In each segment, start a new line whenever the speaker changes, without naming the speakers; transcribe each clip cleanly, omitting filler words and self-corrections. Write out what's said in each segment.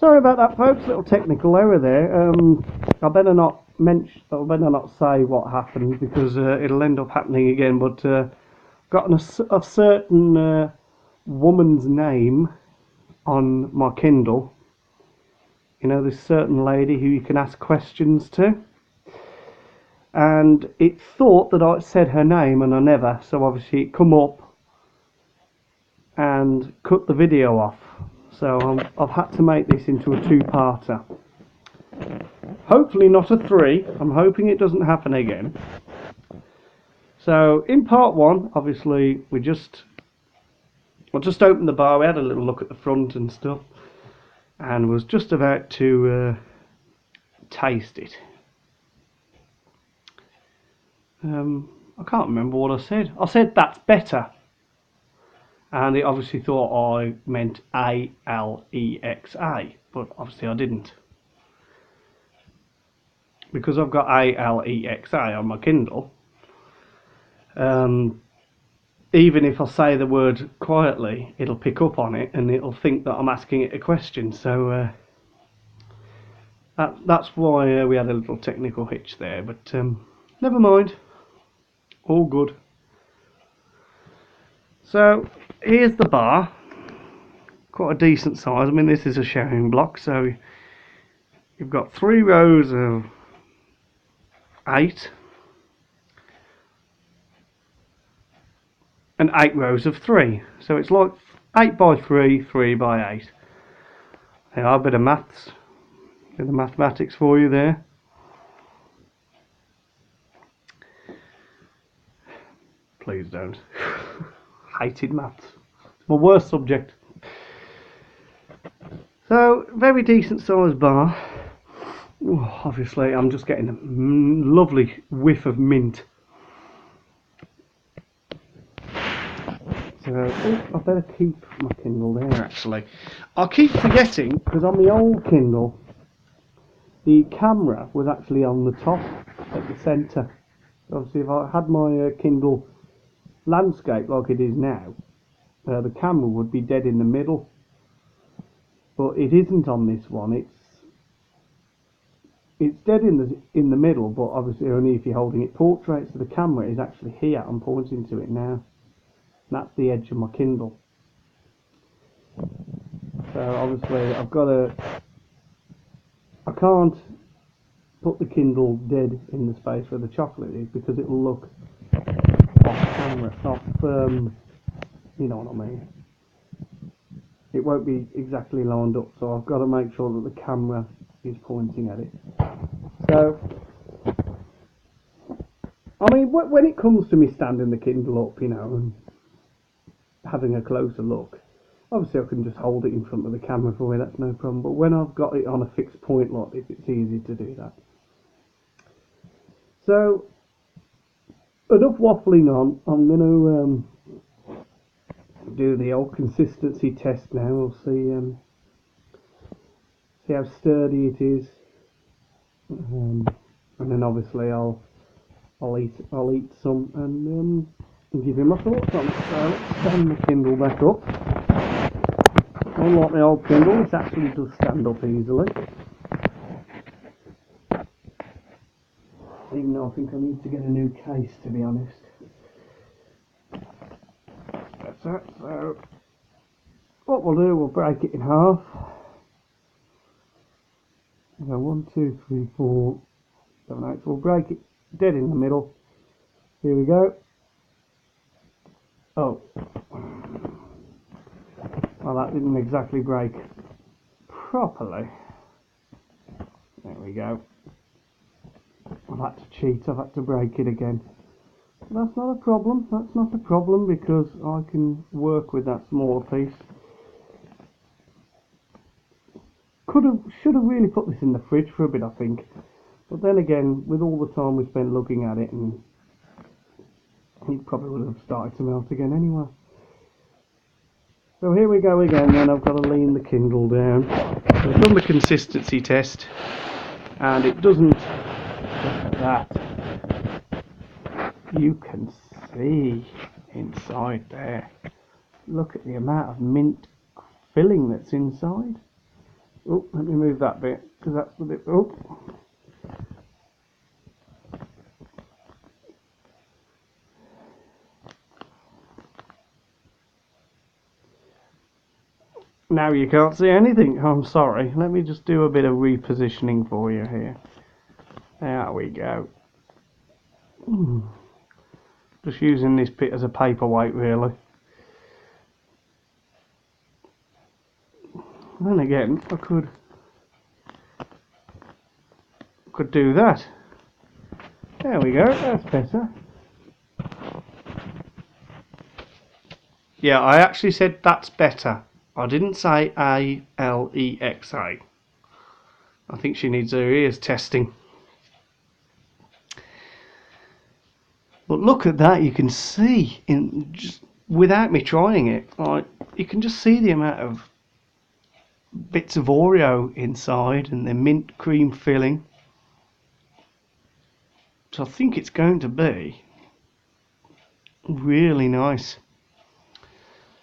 Sorry about that, folks. Little technical error there. I better not say what happened because it'll end up happening again. But got a certain woman's name on my Kindle. You know, this certain lady who you can ask questions to. And it thought that I said her name and I never. So obviously it come up and cut the video off. So I've had to make this into a two-parter. Hopefully not a three. I'm hoping it doesn't happen again. So in part one, obviously I just opened the bar. We had a little look at the front and stuff, and was just about to taste it. I can't remember what I said. I said that's better. And it obviously thought I meant Alexa, but obviously I didn't. Because I've got Alexa on my Kindle, even if I say the word quietly, it'll pick up on it and it'll think that I'm asking it a question. So that's why we had a little technical hitch there, but never mind. All good. So here's the bar, quite a decent size. I mean, this is a showing block, so you've got 3 rows of 8 and 8 rows of 3. So it's like 8 by 3, 3 by 8. There are a bit of maths, bit of mathematics for you there. Please don't. Hated maths. It's my worst subject. So, very decent sized bar. Ooh, obviously, I'm just getting a lovely whiff of mint. So, I better keep my Kindle there actually. I keep forgetting, because on the old Kindle, the camera was actually on the top at the centre. Obviously, if I had my Kindle landscape like it is now, the camera would be dead in the middle, but it isn't on this one. It's dead in the middle, but obviously only if you're holding it portrait. So the camera is actually here. I'm pointing to it now. That's the edge of my Kindle. So obviously I can't put the Kindle dead in the space where the chocolate is, because it will look off camera, you know what I mean. It won't be exactly lined up, so I've got to make sure that the camera is pointing at it. So, I mean, when it comes to me standing the Kindle up, you know, and having a closer look, obviously I can just hold it in front of the camera for me, that's no problem. But when I've got it on a fixed point like this, it's easy to do that. So, enough waffling on. I'm going to do the old consistency test now. We'll see how sturdy it is, and then obviously I'll eat some and give you my thoughts on it. So let's stand the Kindle back up. Unlike the old Kindle, this actually does stand up easily. Even though I think I need to get a new case, to be honest. That's it. So what we'll do, we'll break it in half. So 1, 2, 3, 4, 7, 8. So we'll break it dead in the middle. Here we go. Oh, well, that didn't exactly break properly. There we go. I've had to cheat. I've had to break it again. That's not a problem. That's not a problem, because I can work with that smaller piece. Should have really put this in the fridge for a bit, I think. But then again, with all the time we spent looking at it, and it probably would have started to melt again anyway. So here we go again. Then I've got to lean the Kindle down. So I've done the consistency test, and it doesn't. Look at that. You can see inside there. Look at the amount of mint filling that's inside. Oh, let me move that bit, because that's the bit. Oh. Now you can't see anything. I'm sorry. Let me just do a bit of repositioning for you here. There we go. Just using this bit as a paperweight, really. Then again, I could do that. There we go. That's better. Yeah, I actually said that's better. I didn't say Alexa. I think she needs her ears testing. But look at that, you can see, just without me trying it, like, you can just see the amount of bits of Oreo inside and the mint cream filling. So I think it's going to be really nice.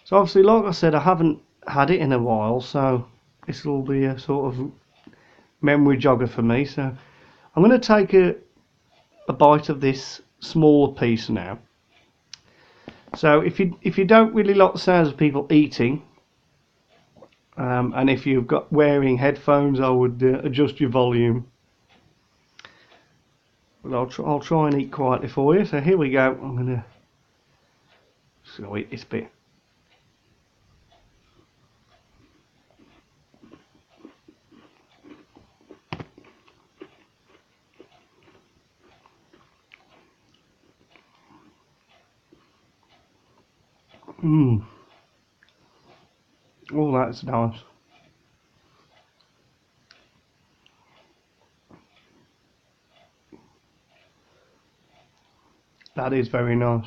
So obviously, like I said, I haven't had it in a while, so this will be a sort of memory jogger for me. So I'm going to take a bite of this smaller piece now. So if you don't really like the sounds of people eating, and if you've got wearing headphones, I would adjust your volume. But I'll try and eat quietly for you. So here we go. I'm gonna eat this bit. Mmm. Oh, that's nice. That is very nice.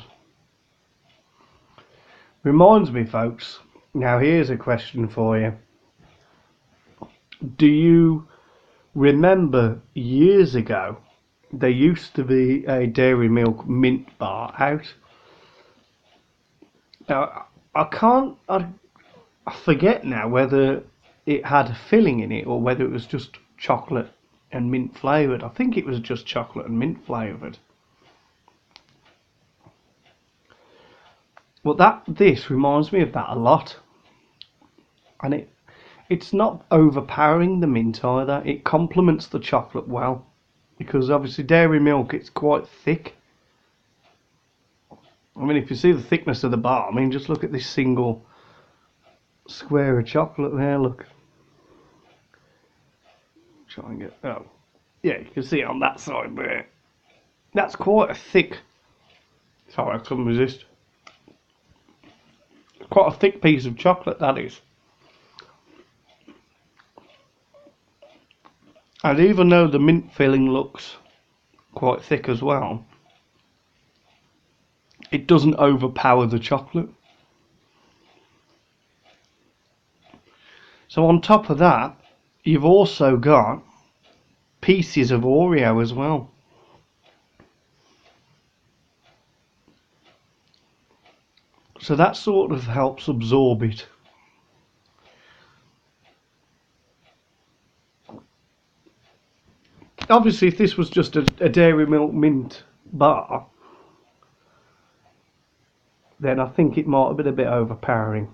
Reminds me, folks. Now here's a question for you. Do you remember years ago there used to be a Dairy Milk mint bar out? Now I forget now whether it had a filling in it or whether it was just chocolate and mint flavoured. I think it was just chocolate and mint flavoured. Well, this reminds me of that a lot, and it's not overpowering the mint either. It complements the chocolate well, because obviously dairy milk, it's quite thick. I mean, if you see the thickness of the bar, I mean, just look at this single square of chocolate there. Look, try and get yeah, you can see it on that side there. That's quite a thick. Sorry, I couldn't resist. Quite a thick piece of chocolate, that is. And even though the mint filling looks quite thick as well, it doesn't overpower the chocolate. So on top of that, you've also got pieces of Oreo as well. So that sort of helps absorb it. Obviously, if this was just a Dairy Milk mint bar, then I think it might have been a bit overpowering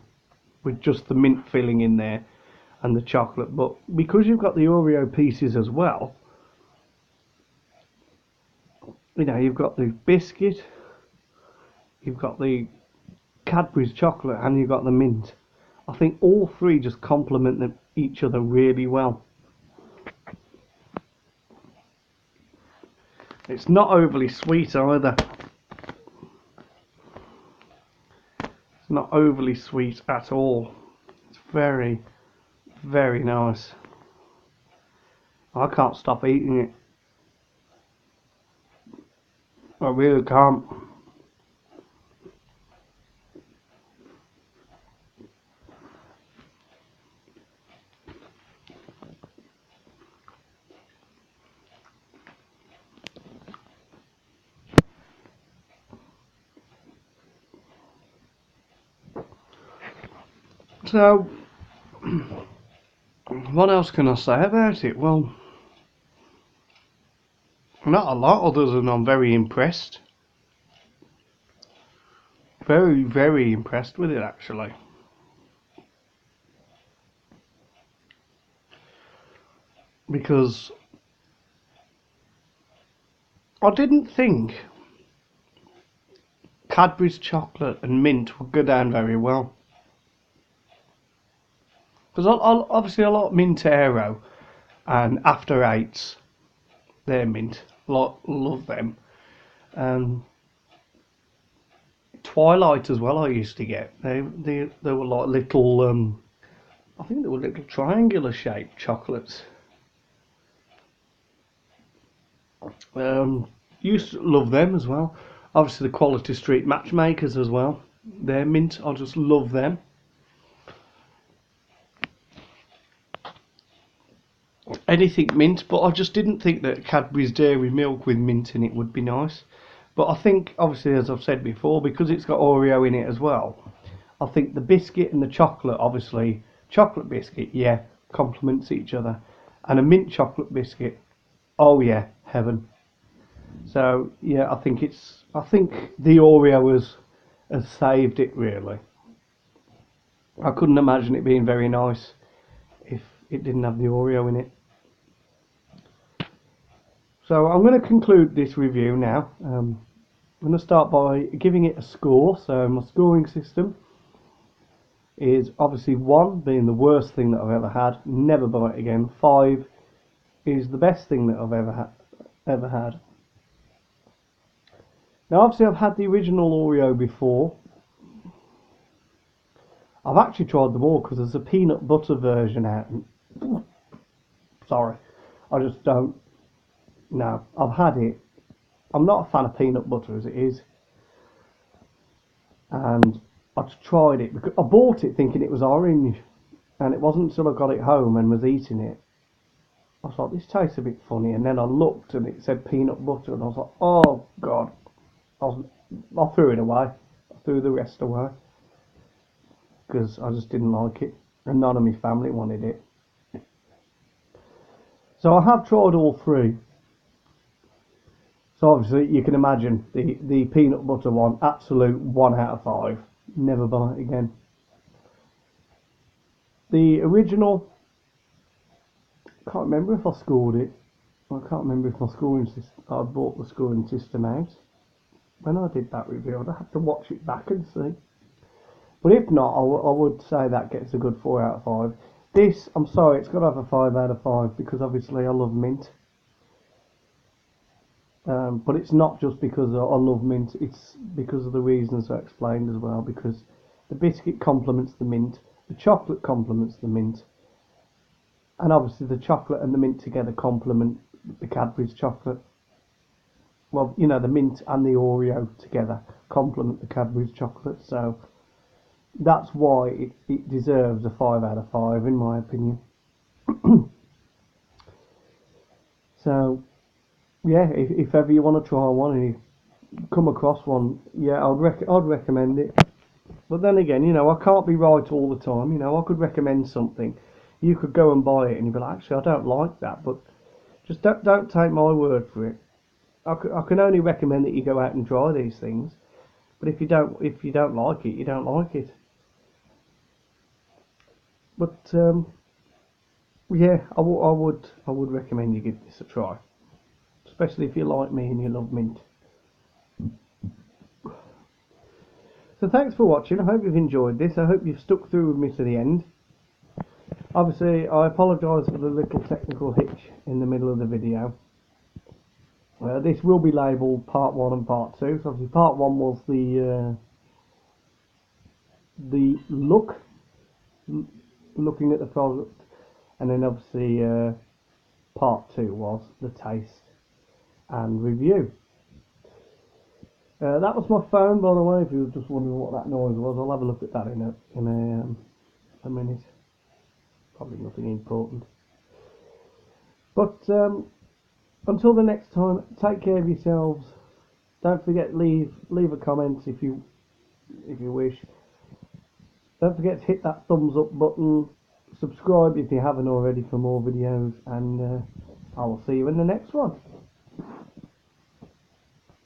with just the mint filling in there and the chocolate. But because you've got the Oreo pieces as well, you know, you've got the biscuit, you've got the Cadbury's chocolate, and you've got the mint. I think all three just complement each other really well. It's not overly sweet either. It's not overly sweet at all. It's very, very nice. I can't stop eating it. I really can't. So, What else can I say about it? Well, not a lot other than I'm very impressed. Very, very impressed with it actually. Because I didn't think Cadbury's chocolate and mint would go down very well. Because obviously I like mint OREO and After Eights. They're mint. Love them. Twilight as well I used to get. They were like little I think they were little triangular shaped chocolates. Used to love them as well. Obviously the Quality Street Matchmakers as well. They're mint. I just love them. Anything mint, but I just didn't think that Cadbury's Dairy Milk with mint in it would be nice. But I think, obviously, as I've said before, because it's got Oreo in it as well, I think the biscuit and the chocolate, obviously, chocolate biscuit, yeah, complements each other. And a mint chocolate biscuit, oh yeah, heaven. So, yeah, I think the Oreo has saved it, really. I couldn't imagine it being very nice if it didn't have the Oreo in it. So I'm going to conclude this review now. I'm going to start by giving it a score. So my scoring system is obviously 1 being the worst thing that I've ever had, never buy it again. 5 is the best thing that I've ever had. Now obviously I've had the original Oreo before. I've actually tried them all because there's a peanut butter version out. Sorry, I just don't. No, I've had it. I'm not a fan of peanut butter as it is. And I tried it because I bought it thinking it was orange. And it wasn't until I got it home and was eating it. I thought, this tastes a bit funny. And then I looked and it said peanut butter. And I was like, oh, God. I threw it away. I threw the rest away. Because I just didn't like it. And none of my family wanted it. So I have tried all 3. So obviously you can imagine the peanut butter one, absolute 1 out of 5. Never buy it again. The original, can't remember if I scored it. I can't remember if my scoring system, I bought the scoring system out. When I did that review, I'd have to watch it back and see. But if not, I would say that gets a good 4 out of 5. This, I'm sorry, it's got to have a 5 out of 5 because obviously I love mint. But it's not just because I love mint, it's because of the reasons I explained as well, because the biscuit complements the mint, the chocolate complements the mint, and obviously the chocolate and the mint together complement the Cadbury's chocolate. Well, you know, the mint and the Oreo together complement the Cadbury's chocolate, so that's why it deserves a 5 out of 5 in my opinion. So yeah, if ever you want to try one and you come across one, yeah, I'd recommend it. But then again, you know, I can't be right all the time. You know, I could recommend something, you could go and buy it, and you'd be like, actually, I don't like that. But just don't take my word for it. I can only recommend that you go out and try these things. But if you don't like it, you don't like it. But yeah, I would recommend you give this a try, especially if you like me and you love mint. So thanks for watching. I hope you've enjoyed this. I hope you've stuck through with me to the end. Obviously, I apologise for the little technical hitch in the middle of the video. This will be labelled part 1 and part 2. So obviously part 1 was the looking at the product, and then obviously part 2 was the taste and review. That was my phone, by the way, if you were just wondering what that noise was. I'll have a look at that in a minute. Probably nothing important. But until the next time, take care of yourselves. Don't forget, leave a comment if you wish. Don't forget to hit that thumbs up button, subscribe if you haven't already for more videos, and I will see you in the next one.